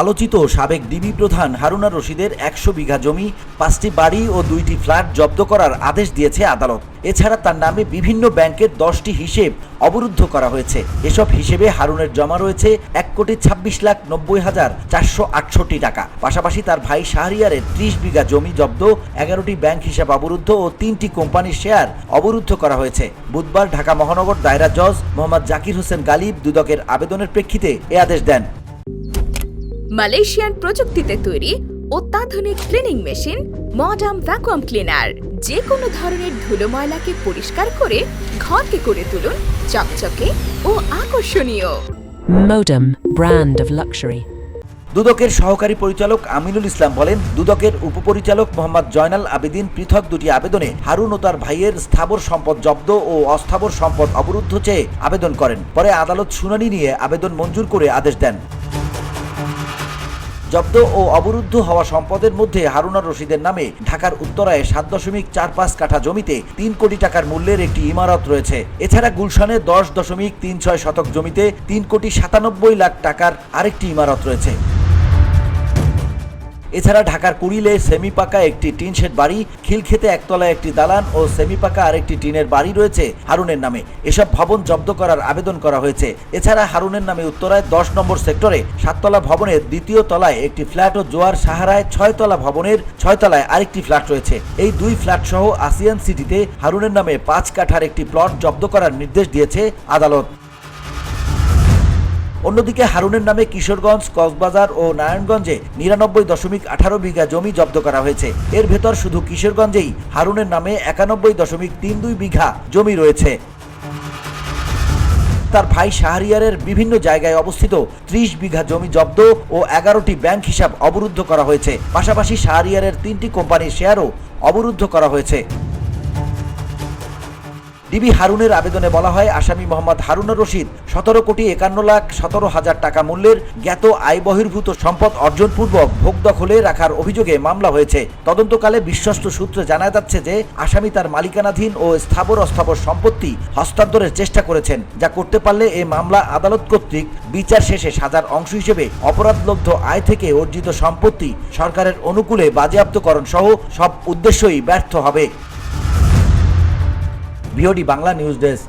আলোচিত সাবেক ডিবি প্রধান হারুন আর রশিদের ১০০ বিঘা জমি, ৫টি বাড়ি ও ২টি ফ্ল্যাট জব্দ করার আদেশ দিয়েছে আদালত। এছাড়া তার নামে বিভিন্ন ব্যাংকের ১০টি হিসেব অবরুদ্ধ করা হয়েছে। এসব হিসেবে হারুনের জমা রয়েছে ১,২৬,৯০,৪৬৮ টাকা। পাশাপাশি তার ভাই শাহরিয়ারের ৩০ বিঘা জমি জব্দ, ১১টি ব্যাংক হিসাব অবরুদ্ধ ও ৩টি কোম্পানির শেয়ার অবরুদ্ধ করা হয়েছে। বুধবার ঢাকা মহানগর দায়রা জজ মোহাম্মদ জাকির হোসেন গালিব দুদকের আবেদনের প্রেক্ষিতে এ আদেশ দেন। মালয়েশিয়ান প্রযুক্তিতে তৈরি অত্যাধুনিক cleaning machine modern vacuum cleaner যে কোনো ধরনের ধুলো ময়লাকে পরিষ্কার করে ঘরকে করে তুলুন চকচকে ও আকর্ষণীয়। Modem, brand of luxury. দুদকের সহকারী পরিচালক আমিনুল ইসলাম বলেন, দুদকের উপপরিচালক মোহাম্মদ জয়নাল আবেদিন পৃথক দুটি আবেদনে হারুন ও তার ভাইয়ের স্থাবর সম্পদ জব্দ ও অস্থাবর সম্পদ অবরুদ্ধ চেয়ে আবেদন করেন। পরে আদালত শুনানি নিয়ে আবেদন মঞ্জুর করে আদেশ দেন। জব্দ ও অবরুদ্ধ হওয়া সম্পদের মধ্যে হারুন আর রশিদের নামে ঢাকার উত্তরায় ৭.৪৫ কাঠা জমিতে ৩ কোটি টাকার মূল্যের একটি ইমারত রয়েছে। এছাড়া গুলশানে ১০.৩৬ শতক জমিতে ৩,৯৭,০০,০০০ টাকার আরেকটি ইমারত রয়েছে। এছাড়া ঢাকার কুড়িলে সেমিপাকা একটি টিন শেড বাড়ি, খিলক্ষেতে একতলায় একটি দালান ও সেমিপাকা আরেকটি টিনের বাড়ি রয়েছে হারুনের নামে। এসব ভবন জব্দ করার আবেদন করা হয়েছে। এছাড়া হারুনের নামে উত্তরায় ১০ নম্বর সেক্টরে ৭ তলা ভবনের ২য় তলায় একটি ফ্ল্যাট ও জোয়ার সাহারায় ৬ তলা ভবনের ৬ তলায় আরেকটি ফ্ল্যাট রয়েছে। এই দুই ফ্ল্যাট সহ আসিয়ান সিটিতে হারুনের নামে ৫ কাঠার একটি প্লট জব্দ করার নির্দেশ দিয়েছে আদালত। অন্যদিকে হারুনের নামে কিশোরগঞ্জ, কক্সবাজার ও নারায়ণগঞ্জে ৯৯.১৮ বিঘা জমি জব্দ করা হয়েছে। এর ভেতর শুধু কিশোরগঞ্জেই হারুনের নামে ৯১.৩২ বিঘা জমি রয়েছে। তার ভাই শাহরিয়ারের বিভিন্ন জায়গায় অবস্থিত ৩০ বিঘা জমি জব্দ ও ১১টি ব্যাংক হিসাব অবরুদ্ধ করা হয়েছে। পাশাপাশি শাহরিয়ারের ৩টি কোম্পানির শেয়ারও অবরুদ্ধ করা হয়েছে। ডিবি হারুনের আবেদনে বলা হয়, আসামি মোহাম্মদ হারুন আর রশিদ ১৭,৫১,১৭,০০০ টাকা মূল্যের জ্ঞাত আয় বহির্ভূত সম্পদ অর্জনপূর্বক ভোগ দখলে রাখার অভিযোগে মামলা হয়েছে। তদন্তকালে বিশ্বস্ত সূত্রে জানা যাচ্ছে যে আসামি তার মালিকানাধীন ও স্থাবর অস্থাবর সম্পত্তি হস্তান্তরের চেষ্টা করেছেন, যা করতে পারলে এই মামলা আদালত কর্তৃক বিচার শেষে সাজার অংশ হিসেবে অপরাধলব্ধ আয় থেকে অর্জিত সম্পত্তি সরকারের অনুকূলে বাজেয়াপ্তকরণ সহ সব উদ্দেশ্যই ব্যর্থ হবে। VOD Bangla news desk.